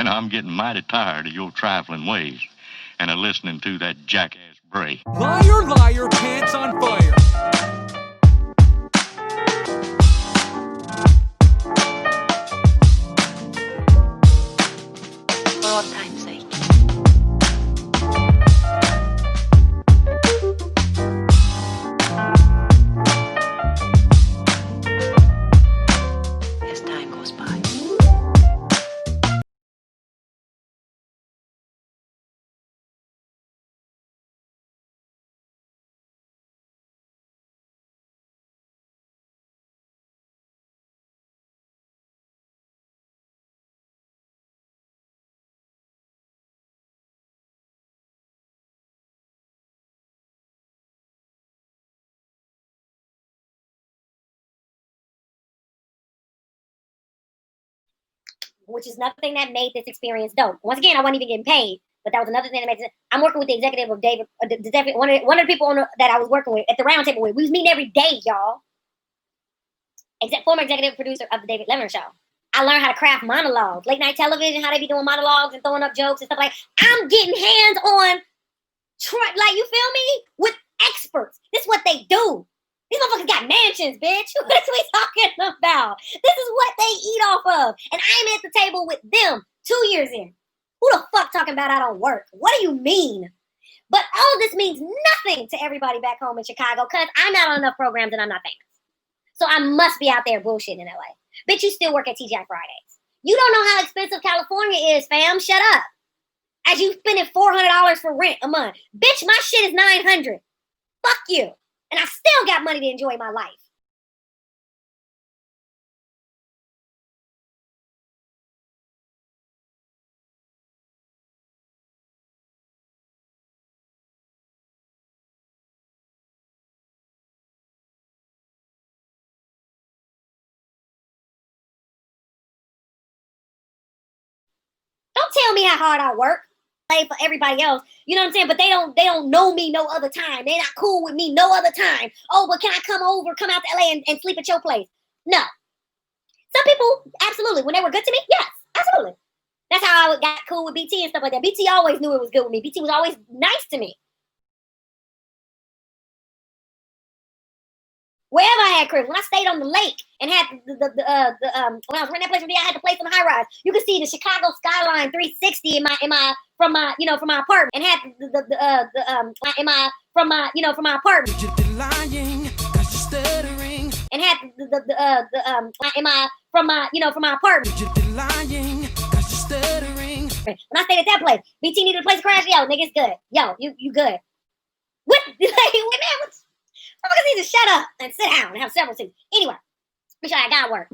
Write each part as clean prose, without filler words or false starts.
and I'm getting mighty tired of your trifling ways and of listening to that jackass Bray. Liar, liar, pants on fire. For all time's sake. As time goes by. Which is nothing that made this experience dope. Once again, I wasn't even getting paid, but that was another thing that made it. I'm working with the executive of David, one of the people that I was working with at the round table with. We was meeting every day, y'all. Former executive producer of the David Letterman Show. I learned how to craft monologues, late night television, how they be doing monologues and throwing up jokes and stuff like. I'm getting hands on, like, you feel me, with experts. This is what they do. These motherfuckers got mansions, bitch. What are we talking about? This is what they eat off of. And I'm at the table with them 2 years in. Who the fuck talking about I don't work? What do you mean? But all of this means nothing to everybody back home in Chicago because I'm not on enough programs and I'm not famous. So I must be out there bullshitting in LA. Bitch, you still work at TGI Fridays. You don't know how expensive California is, fam. Shut up. As you spending $400 for rent a month. Bitch, my shit is $900. Fuck you. And I still got money to enjoy my life. Don't tell me how hard I work. For everybody else, you know what I'm saying? But they don't know me no other time. They're not cool with me no other time. Oh, but can I come out to LA and sleep at your place? No. Some people, absolutely. When they were good to me, yes, absolutely. That's how I got cool with BT and stuff like that. BT always knew it was good with me. BT was always nice to me. Wherever I had cribs, when I stayed on the lake and had when I was renting that place from me, I had the place on the high rise. You could see the Chicago skyline 360 from my apartment, and had from my apartment. You're lying, 'cause you're stuttering. And had from my apartment. You're lying, 'cause you're stuttering. When I stayed at that place, BT needed a place to crash. Yo, nigga, it's good. Yo, you good? What? Motherfuckers need to shut up and sit down and have several seats. Anyway, make sure I got work.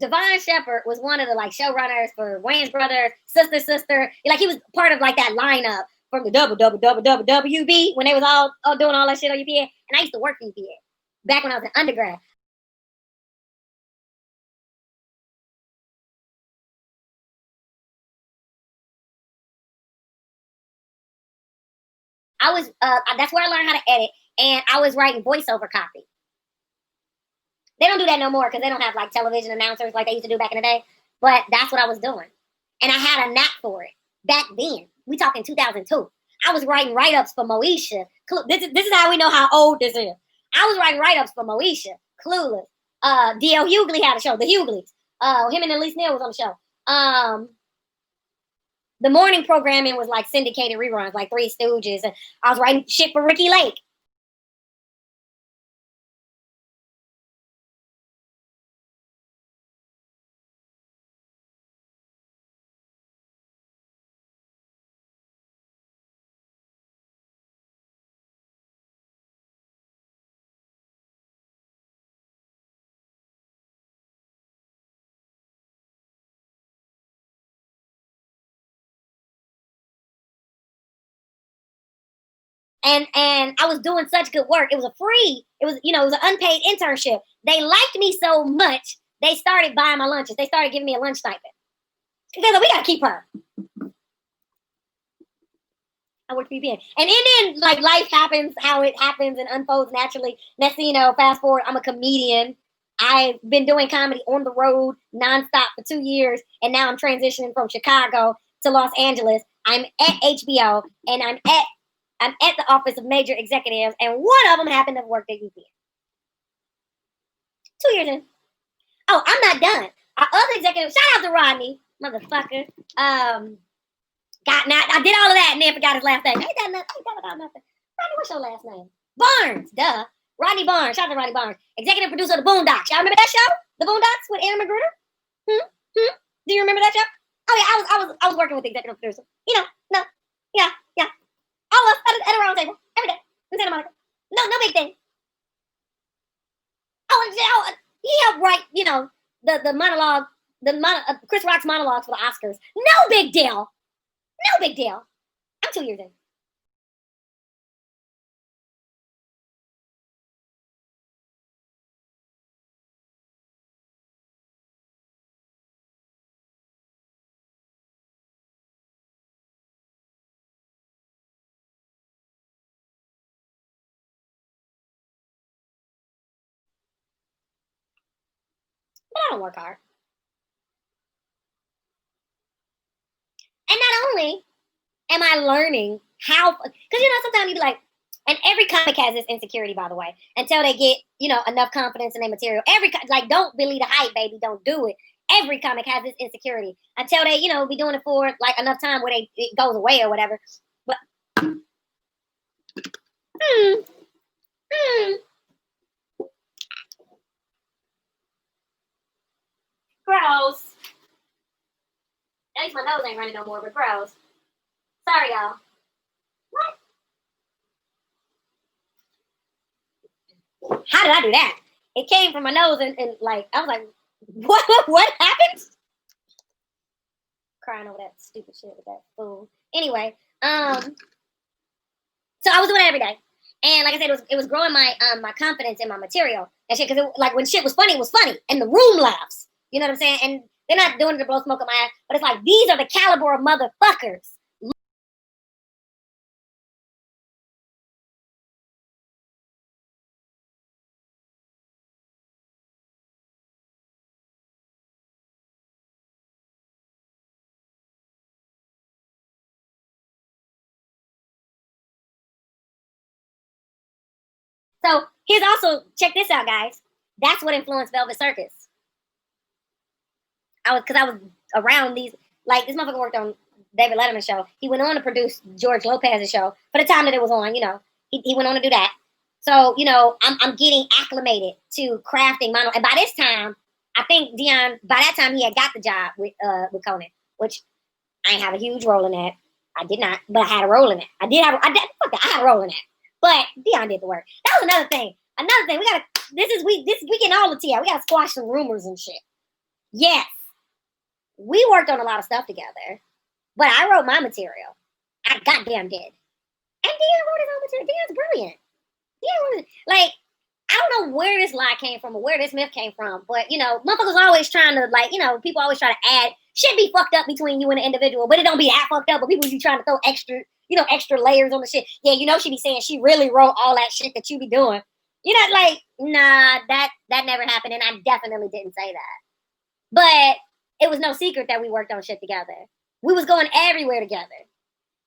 Devon Shepard was one of the like showrunners for Wayans Brothers, Sister. Like he was part of like that lineup from the WB when they was all doing all that shit on UPA. And I used to work for UPA back when I was an undergrad. That's where I learned how to edit, and I was writing voiceover copy. They don't do that no more because they don't have like television announcers like they used to do back in the day. But that's what I was doing, and I had a knack for it back then. We talking 2002. I was writing write-ups for Moesha. This is how we know how old this is. I was writing write-ups for Moesha, Clueless. D.L. Hughley had a show, The Hughleys. Him and Elise Neal was on the show. The morning programming was like syndicated reruns, like Three Stooges. And I was writing shit for Ricky Lake. And I was doing such good work. It was it was an unpaid internship. They liked me so much, they started buying my lunches. They started giving me a lunch stipend. They said, we gotta keep her. I worked for UPN. And then like life happens how it happens and unfolds naturally. Next thing you know, fast forward, I'm a comedian. I've been doing comedy on the road nonstop for 2 years, and now I'm transitioning from Chicago to Los Angeles. I'm at HBO, and I'm at the office of major executives, and one of them happened to work at UPN. 2 years in. Oh, I'm not done. Our other executive, shout out to Rodney, motherfucker. I did all of that and then forgot his last name. Ain't that about nothing? Rodney, what's your last name? Barnes, duh. Rodney Barnes. Shout out to Rodney Barnes. Executive producer of The Boondocks. Y'all remember that show? The Boondocks with Aaron McGruder? Do you remember that show? Oh yeah, I was working with the executive producer. You know, no, yeah. All of us at a round table every day in Santa Monica. No big thing. Oh, he helped write, the monologue, Chris Rock's monologues for the Oscars. No big deal. I'm 2 years in. But I don't work hard. And not only am I learning how, because sometimes you be like, and every comic has this insecurity, by the way, until they get, enough confidence in their material. Don't believe the hype, baby. Don't do it. Every comic has this insecurity until they, be doing it for like enough time where it goes away or whatever. But gross. At least my nose ain't running no more, but gross. Sorry, y'all. What? How did I do that? It came from my nose and like, I was like, what happened? Crying over that stupid shit with that fool. Anyway, so I was doing it every day. And like I said, it was growing my my confidence in my material. That shit, because like when shit was funny, it was funny. And the room laughs. You know what I'm saying? And they're not doing it to blow smoke up my ass, but it's like, these are the caliber of motherfuckers. So here's also, check this out, guys. That's what influenced Velvet Circus. I was around these, like, this motherfucker worked on David Letterman's show. He went on to produce George Lopez's show for the time that it was on. He went on to do that. So I'm getting acclimated to crafting mono. And by this time, I think Dion, by that time he had got the job with Conan, which I didn't have a huge role in that. I did not, but I had a role in it. I had a role in that. But Dion did the work. That was another thing. We getting all the tea out. We gotta squash some rumors and shit. Yes. We worked on a lot of stuff together, but I wrote my material. I goddamn did. And Dion wrote his own material. Dion's brilliant. Like, I don't know where this lie came from or where this myth came from, but motherfuckers always trying to, like, people always try to add shit be fucked up between you and the individual, but it don't be that fucked up, but people be trying to throw extra layers on the shit. Yeah, she be saying she really wrote all that shit that you be doing. Like, nah, that never happened, and I definitely didn't say that. But it was no secret that we worked on shit together. We was going everywhere together.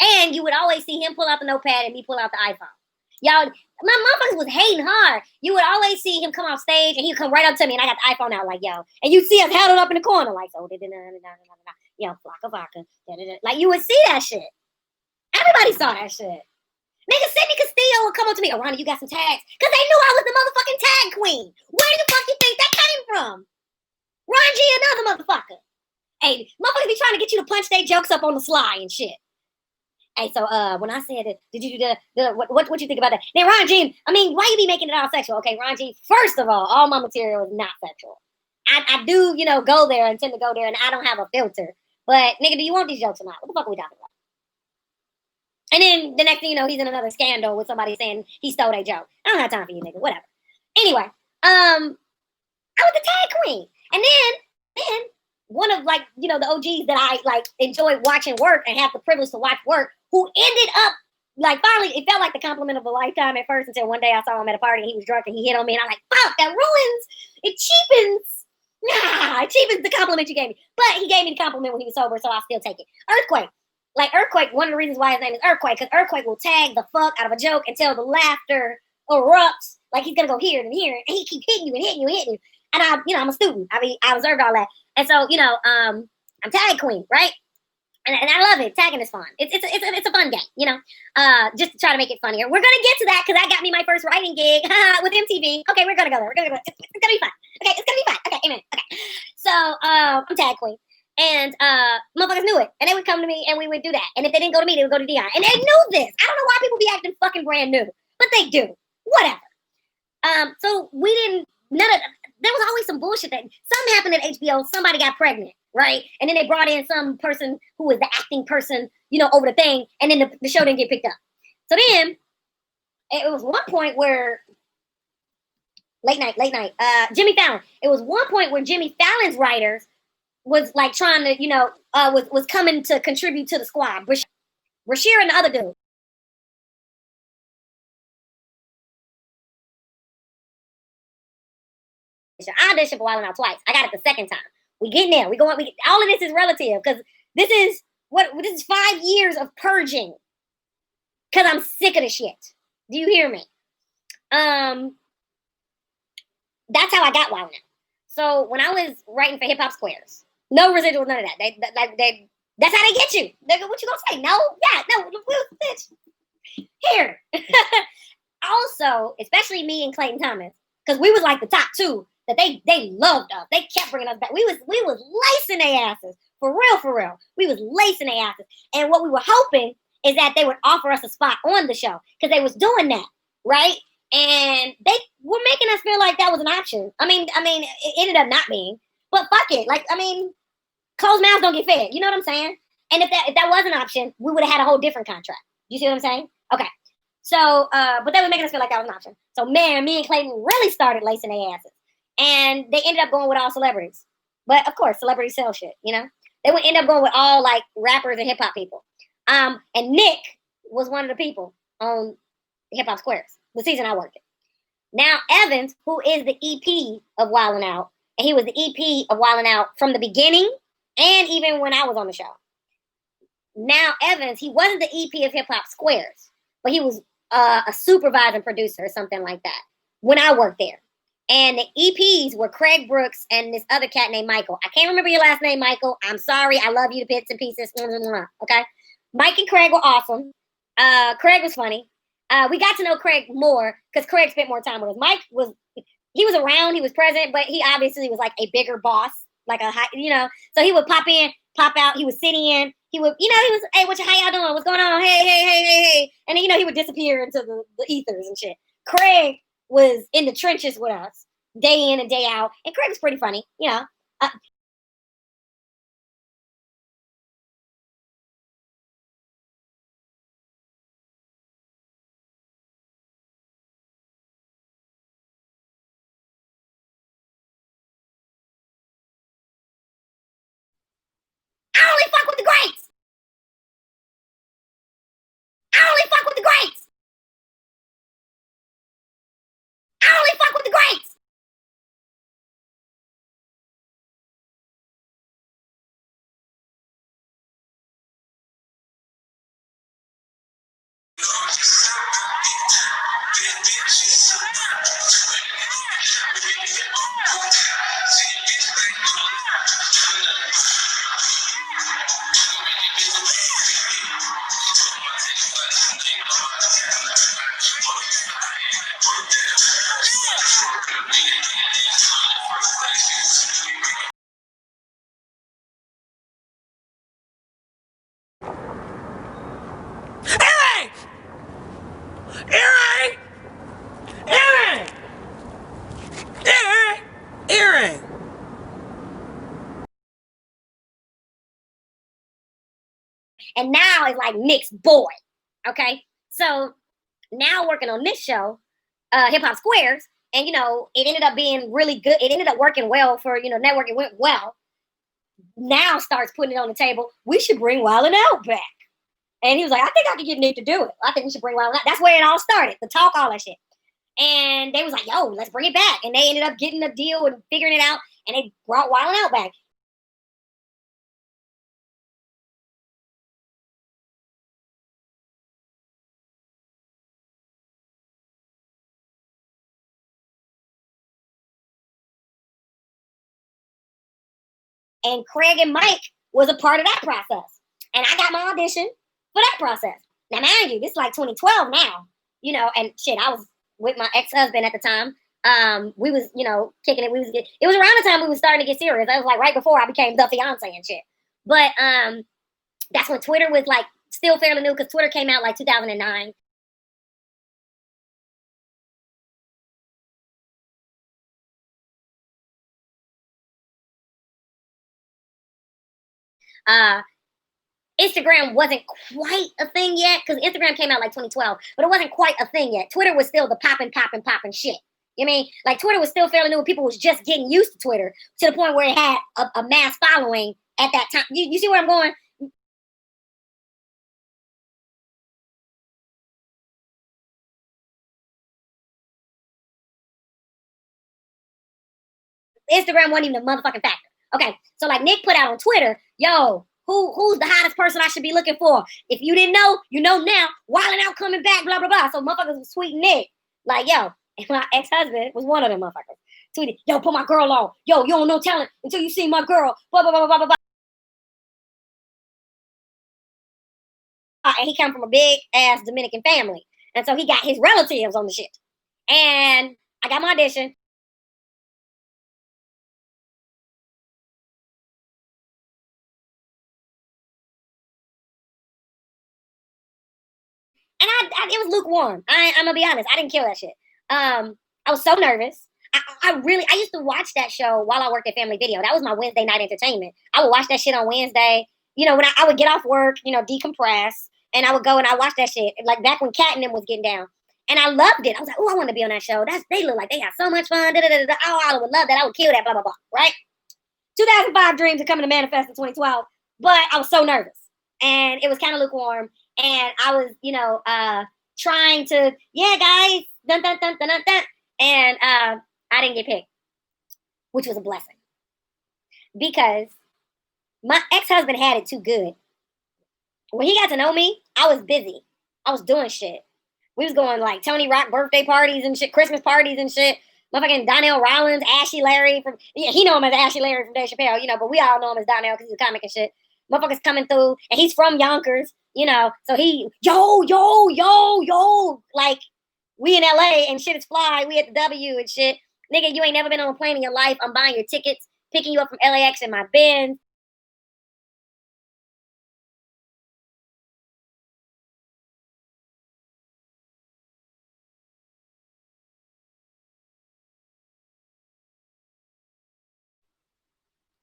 And you would always see him pull out the notepad and me pull out the iPhone. Y'all, my motherfuckers was hating hard. You would always see him come off stage and he'd come right up to me and I got the iPhone out like, yo. And you'd see us huddled up in the corner like, so, flocka. Like, you would see that shit. Everybody saw that shit. Nigga, Sidney Castillo would come up to me, Aarona, you got some tags? Because they knew I was the motherfucking tag queen. Where the fuck you think that came from? Ron G, another motherfucker. Hey, motherfuckers be trying to get you to punch their jokes up on the sly and shit. Hey, so when I said it, did you do what you think about that? Then Ron G, I mean, why you be making it all sexual? Okay, Ron G, first of all my material is not sexual. I do, go there and tend to go there, and I don't have a filter. But nigga, do you want these jokes or not? What the fuck are we talking about? And then the next thing you know, he's in another scandal with somebody saying he stole their joke. I don't have time for you, nigga. Whatever. Anyway, I was the tag queen. And then one of, like, the OGs that I, like, enjoy watching work and have the privilege to watch work, who ended up like finally, it felt like the compliment of a lifetime at first until one day I saw him at a party and he was drunk and he hit on me and I'm like, fuck, that ruins, it cheapens. Nah, it cheapens the compliment you gave me. But he gave me the compliment when he was sober, so I'll still take it. Earthquake. Like Earthquake, one of the reasons why his name is Earthquake, because Earthquake will tag the fuck out of a joke until the laughter erupts. Like he's gonna go here and here, and he keep hitting you and hitting you and hitting you. And I'm a student. I mean, I observed all that. And so, I'm tag queen, right? And I love it. Tagging is fun. It's a fun game, just to try to make it funnier. We're gonna get to that because that got me my first writing gig with MTV. Okay, we're gonna go there. It's gonna be fun. Okay, it's gonna be fun. Okay, amen. Okay. So I'm tag queen. And motherfuckers knew it. And they would come to me and we would do that. And if they didn't go to me, they would go to Dion. And they knew this. I don't know why people be acting fucking brand new. But they do. Whatever. So we didn't, there was always some bullshit that something happened at HBO, somebody got pregnant, right? And then they brought in some person who was the acting person, over the thing, and then the show didn't get picked up. So then, it was one point where, late night, Jimmy Fallon, it was one point where Jimmy Fallon's writers was like trying to, was coming to contribute to the squad. Brashear and the other dude. I auditioned for Wild 'N Out twice. I got it the second time. We getting there. All of this is relative because this is 5 years of purging. Because I'm sick of the shit. Do you hear me? That's how I got Wild 'N Out. So when I was writing for Hip Hop Squares, no residuals, none of that. That's how they get you. What you gonna say? No, yeah, no, bitch. Here. Also, especially me and Clayton Thomas, because we was like the top two that they loved us. They kept bringing us back. We was lacing their asses. For real. We was lacing their asses. And what we were hoping is that they would offer us a spot on the show because they was doing that, right? And they were making us feel like that was an option. I mean, it ended up not being. But fuck it. Closed mouths don't get fed. You know what I'm saying? And if that was an option, we would have had a whole different contract. You see what I'm saying? Okay. So, but they were making us feel like that was an option. So, man, me and Clayton really started lacing their asses. And they ended up going with all celebrities. But, of course, celebrities sell shit, They would end up going with all, rappers and hip-hop people. And Nick was one of the people on Hip Hop Squares, the season I worked in. Now, Evans, who is the EP of Wild 'N Out, and he was the EP of Wild 'N Out from the beginning and even when I was on the show. Now, Evans, he wasn't the EP of Hip Hop Squares, but he was a supervising producer or something like that when I worked there. And the EPs were Craig Brooks and this other cat named Michael. I can't remember your last name, Michael. I'm sorry. I love you to bits and pieces. Okay? Mike and Craig were awesome. Craig was funny. We got to know Craig more because Craig spent more time with us. Mike was around, he was present, but he obviously was like a bigger boss, like a high, so he would pop in, pop out. He would sit in. He would, he was, hey, how y'all doing? What's going on? Hey. And then, he would disappear into the ethers and shit. Craig was in the trenches with us day in and day out. And Craig was pretty funny, I only fuck with the greats. I only fuck with the greats. I only fuck with the greats. Earring! And now it's like Nick's boy. Okay? So now working on this show, Hip Hop Squares, and it ended up being really good. It ended up working well for, network. It went well. Now starts putting it on the table. We should bring Wild 'N Out back. And he was like, I think I could get Nick to do it. I think we should bring Wild 'N Out. That's where it all started, the talk, all that shit. And they was like, yo, let's bring it back. And they ended up getting a deal and figuring it out. And they brought Wild 'N Out back. And Craig and Mike was a part of that process. And I got my audition for that process. Now, mind you, this is like 2012 now, you know, and shit, I was with my ex-husband at the time. We was, you know, kicking it. It was around the time we was starting to get serious. That was like right before I became the fiance and shit. But that's when Twitter was like still fairly new, because Twitter came out like 2009. Instagram wasn't quite a thing yet, because Instagram came out like 2012, but it wasn't quite a thing yet. Twitter was still the popping shit. You know what I mean? Like, Twitter was still fairly new. People was just getting used to Twitter to the point where it had a mass following at that time. You see where I'm going? Instagram wasn't even a motherfucking factor. Okay, so like Nick put out on Twitter, yo, who's the hottest person I should be looking for? If you didn't know, you know now. Wild 'N Out coming back, blah, blah, blah. So motherfuckers was tweeting Nick. Like, yo, and my ex-husband was one of them motherfuckers. Tweeted, yo, put my girl on. Yo, you don't know talent until you see my girl. Blah, blah, blah, blah, blah, blah. And he come from a big-ass Dominican family. And so he got his relatives on the shit. And I got my audition. And it was lukewarm. I'm gonna be honest. I didn't kill that shit. I was so nervous. I used to watch that show while I worked at Family Video. That was my Wednesday night entertainment. I would watch that shit on Wednesday. You know, when I would get off work, you know, decompress, and I would go and I watch that shit. Like back when Kat and them was getting down. And I loved it. I was like, oh, I want to be on that show. They look like they have so much fun. Oh, I would love that. I would kill that, blah, blah, blah. Right? 2005 dreams are coming to manifest in 2012. But I was so nervous. And it was kind of lukewarm. And I was, you know, trying to, yeah, guys, dun, dun, dun, dun, dun, dun. And I didn't get picked, which was a blessing. Because my ex-husband had it too good. When he got to know me, I was busy. I was doing shit. We was going like Tony Rock birthday parties and shit, Christmas parties and shit. Motherfucking Donnell Rollins, Ashley Larry from, yeah, he know him as Ashley Larry from Dave Chappelle, you know, but we all know him as Donnell because he's a comic and shit. Motherfuckers coming through, and he's from Yonkers, you know, so he, yo, like, we in LA and shit is fly, we at the W and shit. Nigga, you ain't never been on a plane in your life. I'm buying your tickets, picking you up from LAX in my Benz.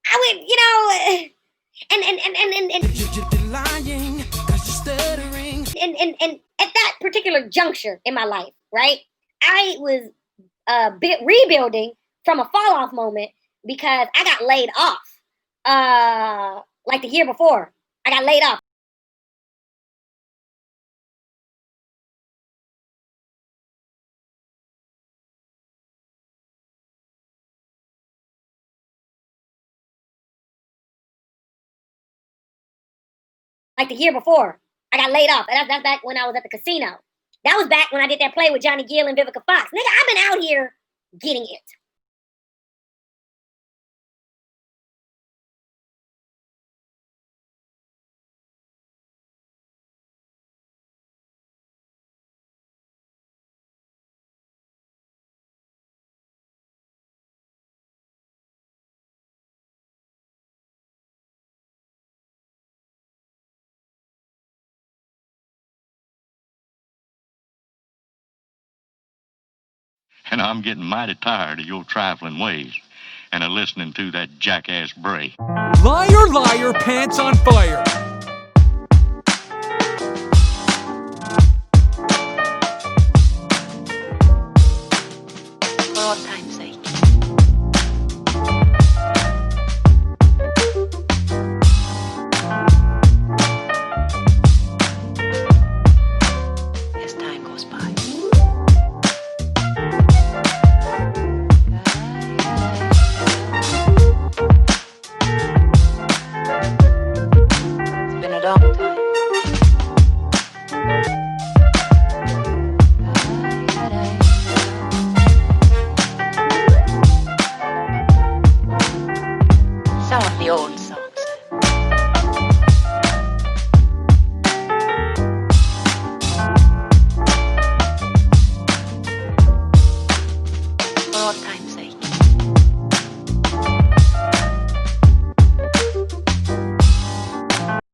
I would, you know, You're lying, 'cause you're stuttering. and at that particular juncture in my life, right, I was rebuilding from a fall off moment because I got laid off like the year before. I got laid off. Like the year before, I got laid off. And that's back when I was at the casino. That was back when I did that play with Johnny Gill and Vivica Fox. Nigga, I've been out here getting it. And I'm getting mighty tired of your trifling ways and of listening to that jackass Bray. Liar, liar, pants on fire. For old time's sake. all times